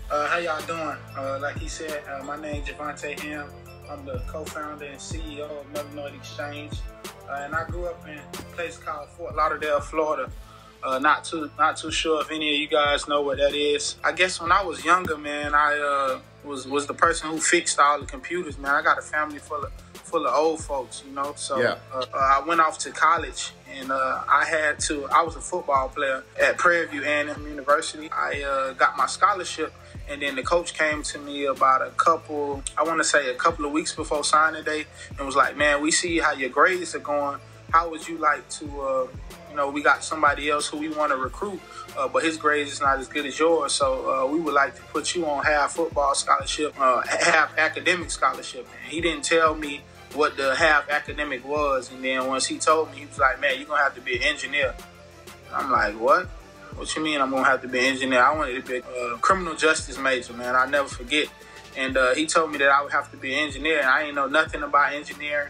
How y'all doing? Like he said, my name is Jovante Ham. I'm the co-founder and CEO of Melanoid Exchange. And I grew up in a place called Fort Lauderdale, Florida. Not too sure if any of you guys know what that is. I guess when I was younger, man, I was the person who fixed all the computers, man. I got a family full of old folks, you know. So yeah. I went off to college, and I was a football player at Prairie View A&M University. I got my scholarship, and then the coach came to me about a couple of weeks before signing day, and was like, man, we see how your grades are going. How would you like to, we got somebody else who we want to recruit, but his grades is not as good as yours. So we would like to put you on half football scholarship, half academic scholarship. And he didn't tell me what the half academic was. And then once he told me, he was like, man, you're going to have to be an engineer. And I'm like, what? What you mean I'm going to have to be an engineer? I wanted to be a criminal justice major, man. I'll never forget. And he told me that I would have to be an engineer. And I ain't know nothing about engineering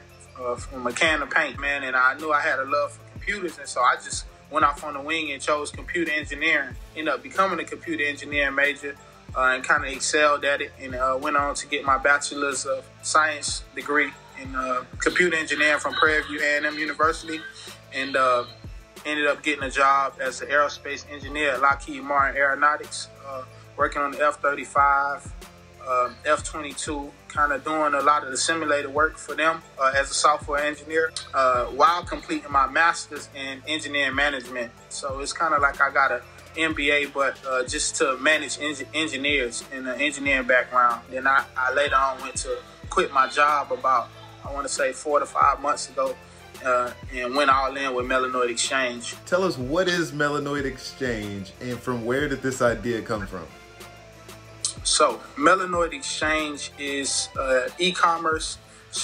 from a can of paint, man. And I knew I had a love for computers. And so I just went off on the wing and chose computer engineering. Ended up becoming a computer engineering major and kind of excelled at it. And went on to get my bachelor's of science degree in computer engineering from Prairie View A&M University. And ended up getting a job as an aerospace engineer at Lockheed Martin Aeronautics, working on the F-35, F-22, kind of doing a lot of the simulator work for them as a software engineer while completing my master's in engineering management. So it's kind of like I got an MBA, but just to manage engineers in an engineering background. Then I later on went to quit my job about, I want to say 4 to 5 months ago, and went all in with Melanoid Exchange. Tell us, what is Melanoid Exchange, and from where did this idea come from? So Melanoid Exchange is an e-commerce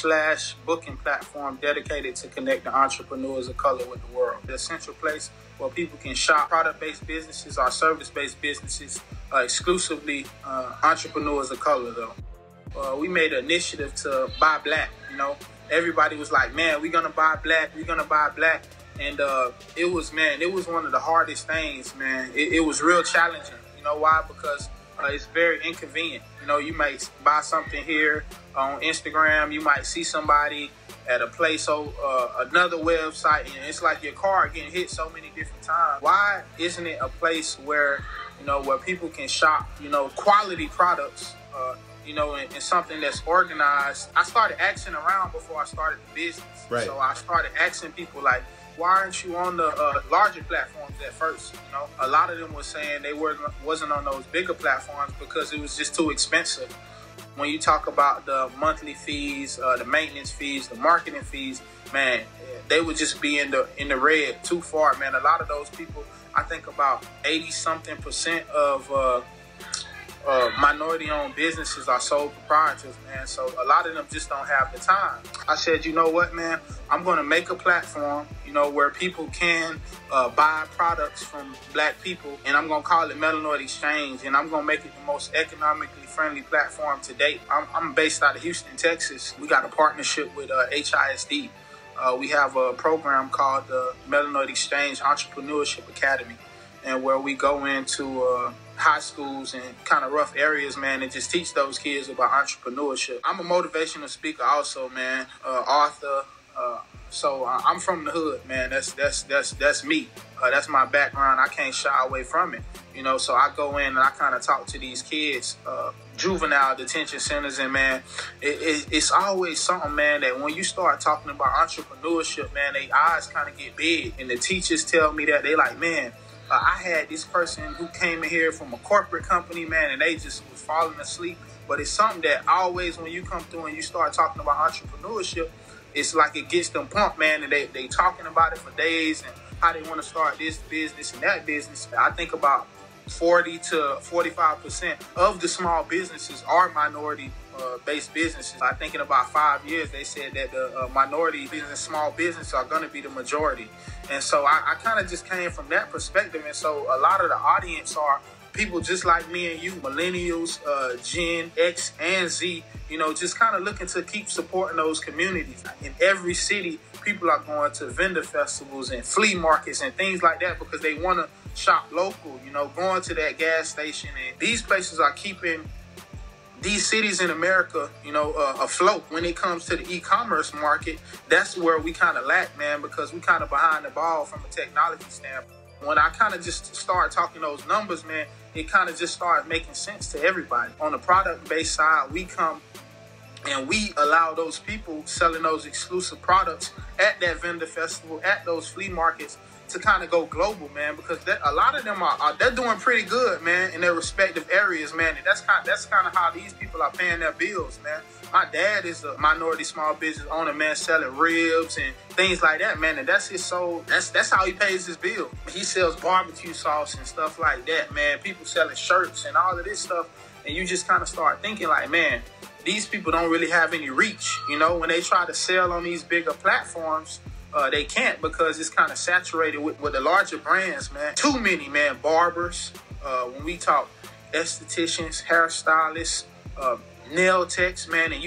/ booking platform dedicated to connecting entrepreneurs of color with the world. The central place where people can shop product-based businesses or service-based businesses, exclusively entrepreneurs of color though. We made an initiative to buy black, you know. Everybody was like, man, we're going to buy black, we're going to buy black. And it was one of the hardest things, man. It was real challenging. You know why? Because it's very inconvenient. You know, you might buy something here on Instagram. You might see somebody at a place, another website, and it's like your car getting hit so many different times. Why isn't it a place where, where people can shop, quality products, and something that's organized? I started asking around before I started the business. Right. So I started asking people like, why aren't you on the larger platforms at first? A lot of them were saying they wasn't on those bigger platforms because it was just too expensive. When you talk about the monthly fees, the maintenance fees, the marketing fees, man, they would just be in the red too far, man. A lot of those people, I think about 80-something% of minority-owned businesses are sole proprietors, man. So a lot of them just don't have the time. I said, you know what, man? I'm going to make a platform, where people can buy products from black people, and I'm going to call it Melanoid Exchange, and I'm going to make it the most economically friendly platform to date. I'm based out of Houston, Texas. We got a partnership with HISD. We have a program called the Melanoid Exchange Entrepreneurship Academy, and where we go into high schools and kind of rough areas, man, and just teach those kids about entrepreneurship. I'm a motivational speaker also, man, author. So I'm from the hood, man. That's me. That's my background. I can't shy away from it. So I go in and I kind of talk to these kids, juvenile detention centers, and man, it's always something, man, that when you start talking about entrepreneurship, man, their eyes kind of get big. And the teachers tell me that they like, man, I had this person who came in here from a corporate company, man, and they just was falling asleep. But it's something that always, when you come through and you start talking about entrepreneurship, it's like it gets them pumped, man, and they talking about it for days and how they want to start this business and that business. I think about 40 to 45% of the small businesses are minority-based businesses. I think in about 5 years, they said that the minority business, small business are going to be the majority. And so I kind of just came from that perspective. And so a lot of the audience are people just like me and you, millennials, Gen X and Z, just kind of looking to keep supporting those communities. In every city, people are going to vendor festivals and flea markets and things like that because they want to shop local, you know, going to that gas station. And these places are keeping these cities in America, you know, afloat. When it comes to the e-commerce market, that's where we kind of lack, man, because we kind of behind the ball from a technology standpoint. When I kind of just start talking those numbers, man, it kind of just started making sense to everybody. On the product-based side, we come and we allow those people selling those exclusive products at that vendor festival, at those flea markets, to kind of go global, man, because a lot of them they're doing pretty good, man, in their respective areas, man. And that's kind of how these people are paying their bills, man. My dad is a minority small business owner, man, selling ribs and things like that, man. And that's his soul. That's how he pays his bill. He sells barbecue sauce and stuff like that, man. People selling shirts and all of this stuff. And you just kind of start thinking like, man, these people don't really have any reach. You know, when they try to sell on these bigger platforms, they can't, because it's kind of saturated with the larger brands, man. Too many, man. Barbers, when we talk estheticians, hairstylists, nail techs, man. And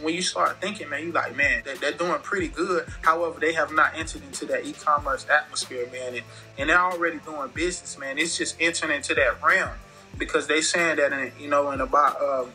when you start thinking, man, you like, man, they're doing pretty good. However, they have not entered into that e-commerce atmosphere, man. And they're already doing business, man. It's just entering into that realm, because they saying that, in about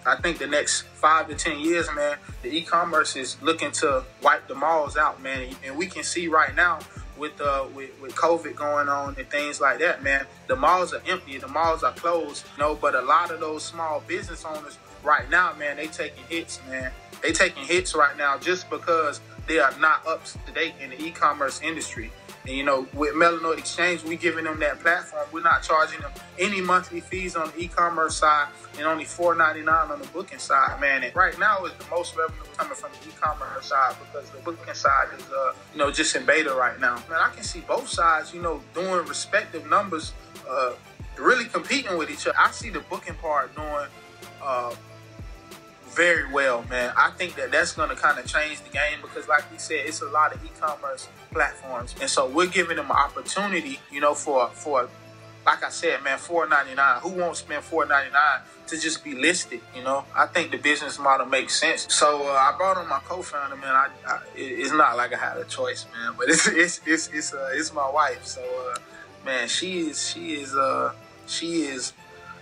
I think the next 5 to 10 years, man, the e-commerce is looking to wipe the malls out, man. And we can see right now with COVID going on and things like that, man, the malls are empty, the malls are closed, you know. But a lot of those small business owners right now, man, they taking hits, man. They taking hits right now just because they are not up to date in the e-commerce industry. And, you know, with Melanoid Exchange, we giving them that platform. We're not charging them any monthly fees on the e-commerce side, and only $4.99 on the booking side, man. And right now is the most revenue coming from the e-commerce side, because the booking side is, you know, just in beta right now. Man, I can see both sides, you know, doing respective numbers, really competing with each other. I see the booking part doing very well, man. I think that's going to kind of change the game, because like we said, it's a lot of e-commerce platforms. And so we're giving them an opportunity, you know, for like I said, man, $4.99. Who won't spend $4.99 to just be listed, you know? I think the business model makes sense. So I brought on my co-founder, man. It's not like I had a choice, man, but it's my wife. So man, she is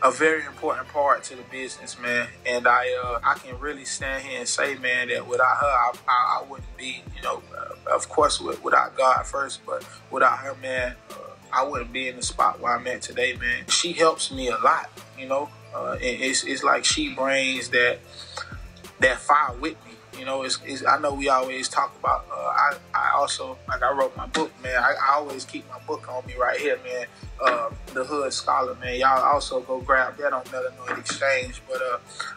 a very important part to the business, man. And I can really stand here and say, man, that without her, I wouldn't be, you know, of course, without God first, but without her, man, I wouldn't be in the spot where I'm at today, man. She helps me a lot, you know. And it's like she brings that fire with me. You know, I know we always talk about, I also, like I wrote my book, man. I always keep my book on me right here, man. The Hood Scholar, man. Y'all also go grab that on Melanoid Exchange. But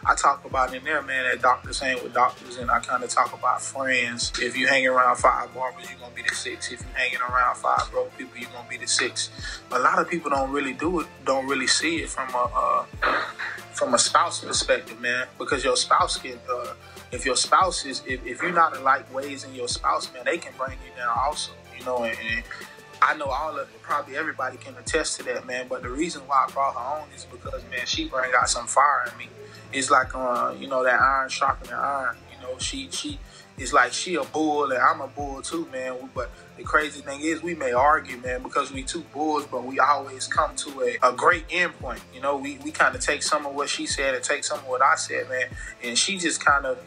I talk about in there, man, that doctors hang with doctors, and I kind of talk about friends. If you hanging around 5 barbers, you're going to be the 6. If you hanging around 5 broke people, you're going to be the 6. A lot of people don't really see it from a spouse perspective, man, because your spouse can, if your spouse is, if you're not alike ways in your spouse, man, they can bring you down also, you know. And I know probably everybody can attest to that, man. But the reason why I brought her on is because, man, she bring out some fire in me. It's like, you know, that iron sharpening iron. You know, it's like she a bull and I'm a bull too, man. But the crazy thing is, we may argue, man, because we two bulls, but we always come to a great end point. You know, we kind of take some of what she said and take some of what I said, man. And she just kind of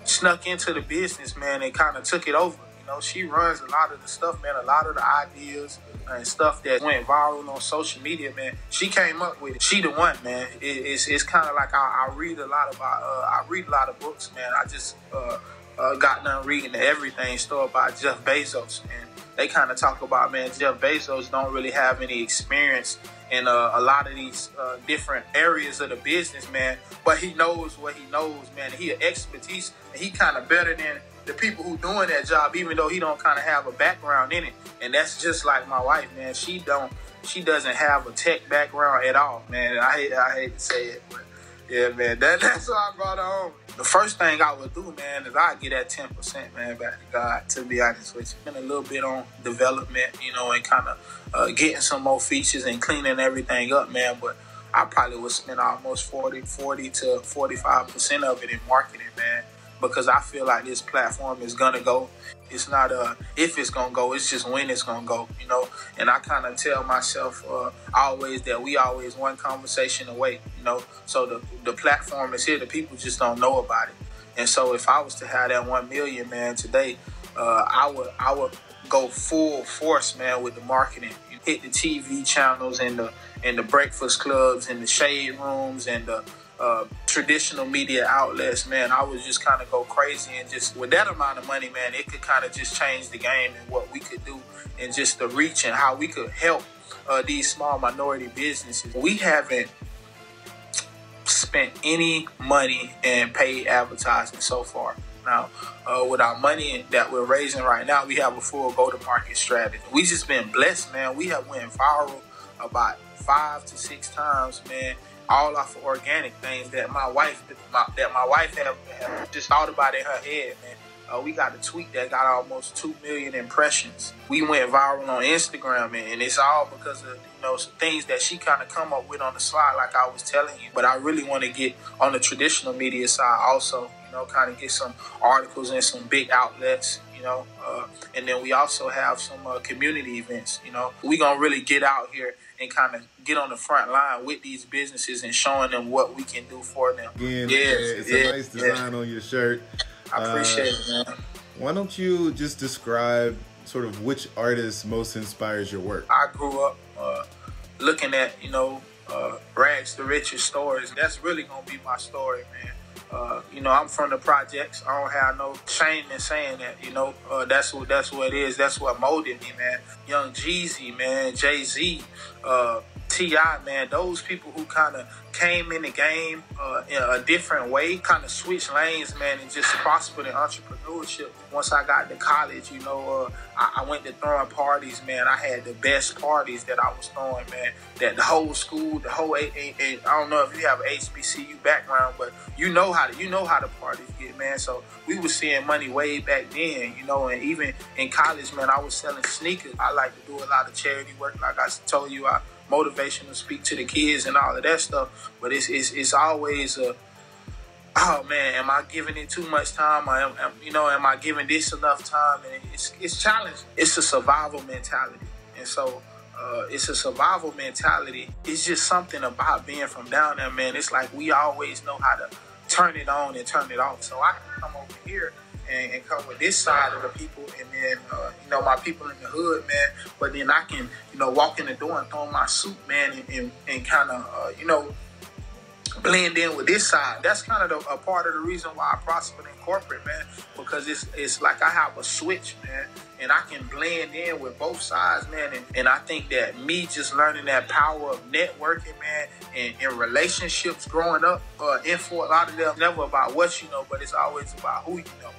snuck into the business, man, and kind of took it over. You know, she runs a lot of the stuff, man, a lot of the ideas and stuff that went viral on social media, man. She came up with it. She the one, man. It's kind of like I read a lot about, I read a lot of books, man. I just got done reading the Everything Store by Jeff Bezos, and they kind of talk about, man, Jeff Bezos don't really have any experience in a lot of these different areas of the business, man. But he knows what he knows, man. He an expertise, and he kind of better than the people who doing that job, even though he don't kind of have a background in it. And that's just like my wife, man. She doesn't have a tech background at all, man. I hate to say it, but yeah, man, that's why I brought her on. The first thing I would do, man, is I'd get that 10%, man, back to God, to be honest with you. Been a little bit on development, you know, and kind of getting some more features and cleaning everything up, man. But I probably would spend almost 40 to 45% of it in marketing, man, because I feel like this platform is going to go. It's not if it's gonna go. It's just when it's gonna go. And I kind of tell myself always that we always one conversation away. So the platform is here. The people just don't know about it. And so if I was to have that 1 million, man, today, I would go full force, man, with the marketing. Hit the TV channels and the breakfast clubs and the shade rooms and the traditional media outlets, man. I would just kind of go crazy, and just with that amount of money, man, it could kind of just change the game and what we could do and just the reach and how we could help these small minority businesses. We haven't spent any money in paid advertising so far. Now, with our money that we're raising right now, we have a full go-to-market strategy. We just been blessed, man. We have went viral about 5 to 6 times, man, all off of organic things that my wife have just thought about in her head, man. We got a tweet that got almost 2 million impressions. We went viral on Instagram, and it's all because of some things that she kind of come up with on the slide, like I was telling you. But I really want to get on the traditional media side also, kind of get some articles in some big outlets, and then we also have some community events. We gonna really get out here and kind of get on the front line with these businesses and showing them what we can do for them. Again, it's a nice design on your shirt. I appreciate it, man. Why don't you just describe sort of which artist most inspires your work? I grew up looking at, rags to riches stories. That's really going to be my story, man. I'm from the projects. I don't have no shame in saying that, that's what it is. That's what molded me, man. Young Jeezy, man, Jay-Z, T.I., man, those people who kind of came in the game in a different way, kind of switched lanes, man, and just prospered in entrepreneurship. Once I got to college, I went to throwing parties, man. I had the best parties that I was throwing, man. That the whole school, the whole I don't know if you have an HBCU background, but you know how the parties get, man. So we was seeing money way back then, and even in college, man, I was selling sneakers. I like to do a lot of charity work, like I told you. I motivational speak to the kids and all of that stuff, but it's always oh man, am I giving it too much time? Am I giving this enough time? And it's challenging. It's a survival mentality, and so it's a survival mentality. It's just something about being from down there, man. It's like we always know how to turn it on and turn it off. So I can come over here and come with this side of the people, and then my people in the hood, man. But then I can walk in the door and throw on my suit, man, and kind of blend in with this side. That's kind of a part of the reason why I prospered in corporate, man, because it's like I have a switch, man, and I can blend in with both sides, man. And I think that me just learning that power of networking, man, and relationships growing up in Fort Lauderdale, never about what you know, but it's always about who you know.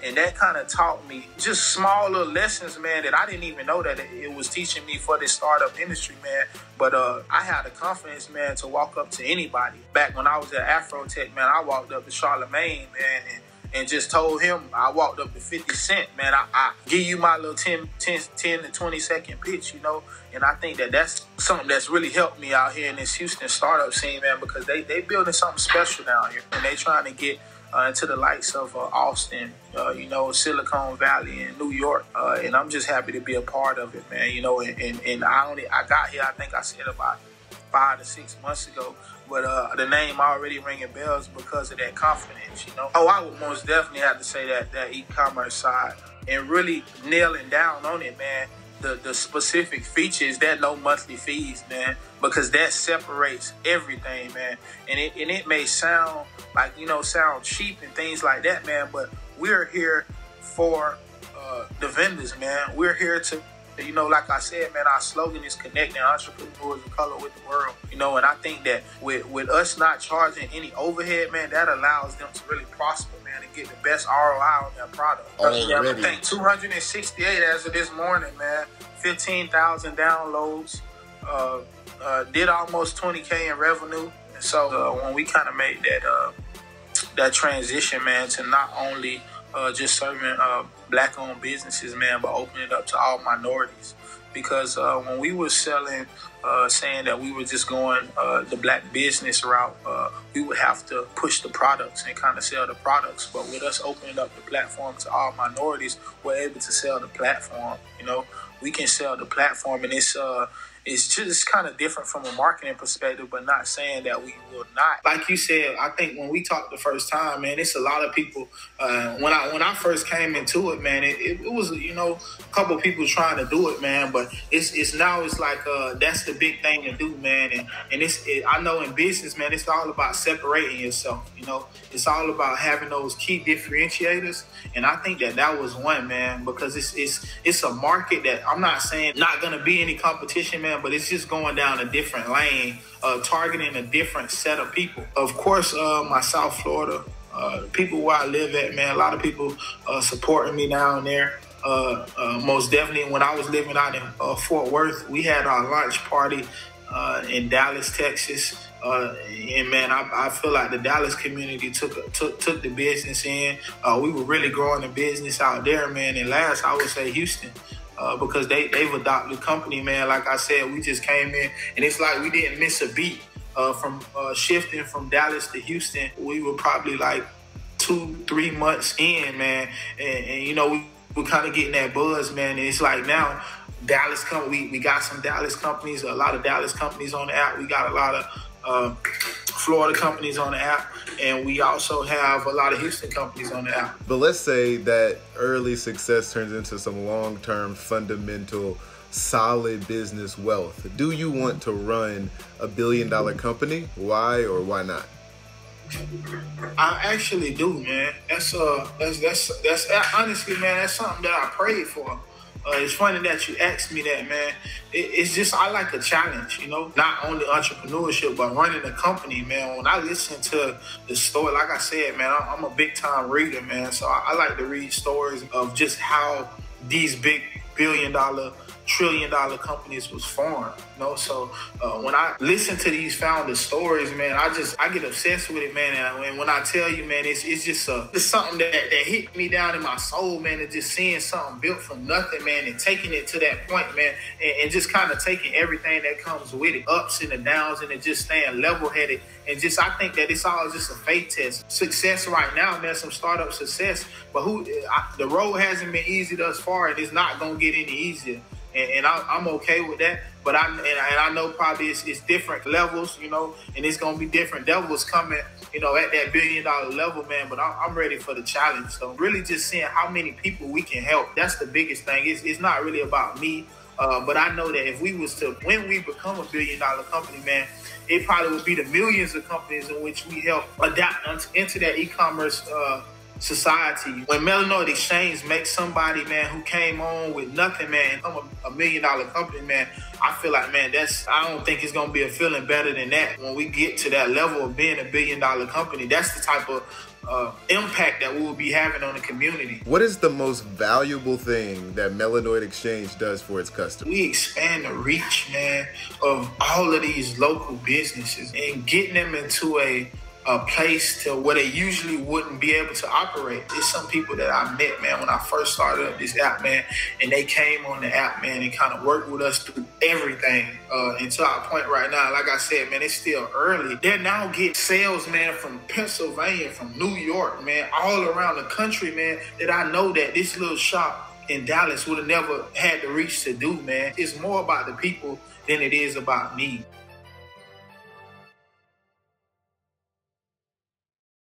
And that kind of taught me just small little lessons, man, that I didn't even know that it was teaching me for this startup industry, man. But I had the confidence, man, to walk up to anybody. Back when I was at Afrotech, man, I walked up to Charlemagne, man, and just told him, I walked up to 50 Cent, man, I give you my little 10 to 20 second pitch, And I think that that's something that's really helped me out here in this Houston startup scene, man, because they building something special down here. And they trying to get into the likes of Austin, Silicon Valley and New York. And I'm just happy to be a part of it, man, and I got here, I think I said about 5 to 6 months ago, but the name already ringing bells because of that confidence, Oh, I would most definitely have to say that e-commerce side and really nailing down on it, man. The specific features, that no monthly fees, man, because that separates everything, man. And it may sound like, sound cheap and things like that, man, but we're here for the vendors, man. We're here to, like I said, man, our slogan is connecting entrepreneurs of color with the world, and I think that with us not charging any overhead, man, that allows them to really prosper, man, and get the best ROI on their product. I think 268 as of this morning, man, 15,000 downloads, did almost 20K in revenue. And so when we kind of made that transition, man, to not only just serving black-owned businesses, man, but opening it up to all minorities. Because when we were selling, saying that we were just going the black business route, we would have to push the products and kind of sell the products. But with us opening up the platform to all minorities, we're able to sell the platform. We can sell the platform, and it's just kind of different from a marketing perspective, but not saying that we will not. Like you said, I think when we talked the first time, man, it's a lot of people. When I first came into it, man, it was a couple of people trying to do it, man. But it's like that's the big thing to do, man. And I know in business, man, it's all about separating yourself. It's all about having those key differentiators, and I think that was one, man, because it's a market that I'm not saying not gonna be any competition, man. But it's just going down a different lane, targeting a different set of people. Of course, my South Florida, people where I live at, man, a lot of people supporting me down there. Most definitely, when I was living out in Fort Worth, we had our launch party in Dallas, Texas. And man, I feel like the Dallas community took the business in. We were really growing the business out there, man. And last, I would say Houston. Because they've adopted the company, man. Like I said, we just came in, and it's like we didn't miss a beat from shifting from Dallas to Houston. We were probably like 2-3 months in, man, and we kind of getting that buzz, man. And it's like now Dallas we got some Dallas companies, a lot of Dallas companies on the app. We got a lot of Florida companies on the app, and we also have a lot of Houston companies on the app. But let's say that early success turns into some long-term, fundamental, solid business wealth. Do you want to run a billion-dollar company? Why or why not? I actually do, man. That's honestly, man, that's something that I prayed for. It's funny that you asked me that, man. It's just, I like a challenge, not only entrepreneurship, but running a company, man. When I listen to the story, like I said, man, I'm a big time reader, man. So I like to read stories of just how these big billion-dollar, trillion-dollar companies was formed, So when I listen to these founder stories, man, I get obsessed with it, man. And when I tell you, man, it's just it's something that hit me down in my soul, man. And just seeing something built from nothing, man, and taking it to that point, man, and just kind of taking everything that comes with it, ups and the downs, and just staying level-headed. And I think that it's all just a faith test. Success right now, man, some startup success, but the road hasn't been easy thus far, and it's not gonna get any easier. And I'm okay with that, but I know probably it's different levels, and it's gonna be different levels coming, at that billion-dollar level, man. But I'm ready for the challenge. So really, just seeing how many people we can help. That's the biggest thing. It's not really about me, but I know that when we become a billion-dollar company, man, it probably would be the millions of companies in which we help adapt into that e-commerce society. When Melanoid Exchange makes somebody, man, who came on with nothing, man, become a $1 million company, man, I feel like, man, I don't think it's going to be a feeling better than that. When we get to that level of being a $1 billion company, that's the type of impact that we will be having on the community. What is the most valuable thing that Melanoid Exchange does for its customers? We expand the reach, man, of all of these local businesses and getting them into a place to where they usually wouldn't be able to operate. There's some people that I met, man, when I first started up this app, man, and they came on the app, man, and kind of worked with us through everything. And to our point right now, like I said, man, it's still early. They're now getting sales, man, from Pennsylvania, from New York, man, all around the country, man, that I know that this little shop in Dallas would have never had the reach to do, man. It's more about the people than it is about me.